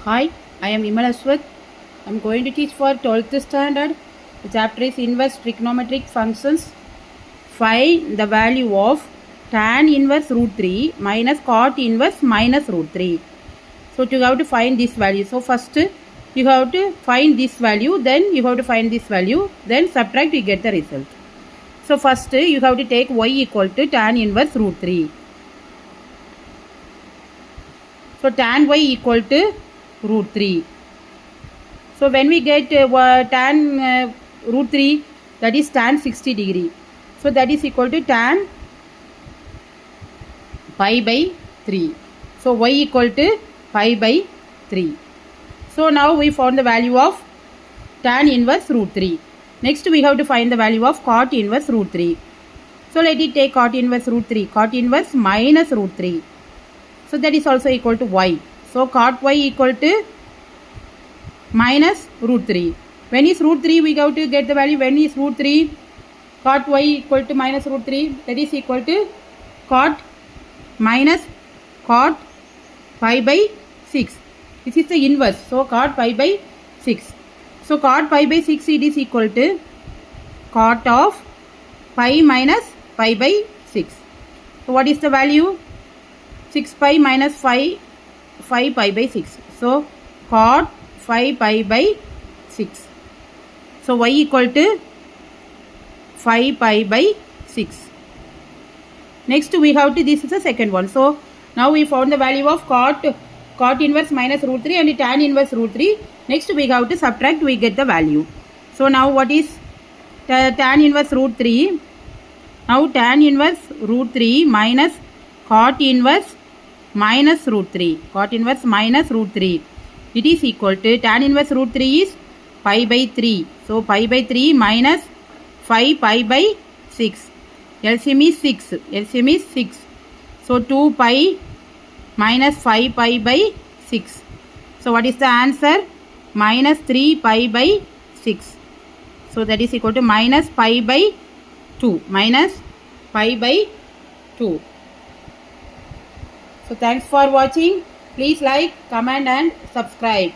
Hi, I am Imal Aswath. I am going to teach for 12th standard. The chapter is inverse trigonometric functions. Find the value of tan inverse root 3 minus cot inverse minus root 3. So you have to find this value. So first you have to find this value, then you have to find this value, then subtract, you get the result. So first you have to take y equal to tan inverse root 3. So tan y equal to root 3. So when we get tan root 3, that is tan 60 degree. So that is equal to tan pi by 3. So y equal to pi by 3. So now we found the value of tan inverse root 3. Next we have to find the value of cot inverse root 3. So let it take cot inverse root 3. Cot inverse minus root 3. So that is also equal to y. So cot y equal to minus root 3. When is root 3? We have to get the value. When is root 3? Cot y equal to minus root 3. That is equal to cot minus cot pi by 6. This is the inverse. So cot pi by 6. So cot pi by 6 it is equal to cot of pi minus pi by 6. So what is the value? 6 pi minus 5 pi by 6. So cot 5 pi by 6. So y equal to 5 pi by 6. Next we have to, this is the second one. So now we found the value of cot inverse minus root 3 and tan inverse root 3. Next we have to subtract, we get the value. So now what is tan inverse root 3? Now tan inverse root 3 minus cot inverse minus root 3. Cot inverse minus root 3. It is equal to tan inverse root 3 is pi by 3. So pi by 3 minus 5 pi by 6. LCM is 6. LCM is 6. So 2 pi minus 5 pi by 6. So what is the answer? Minus 3 pi by 6. So that is equal to minus pi by 2. Minus pi by 2. So thanks for watching. Please like, comment and subscribe.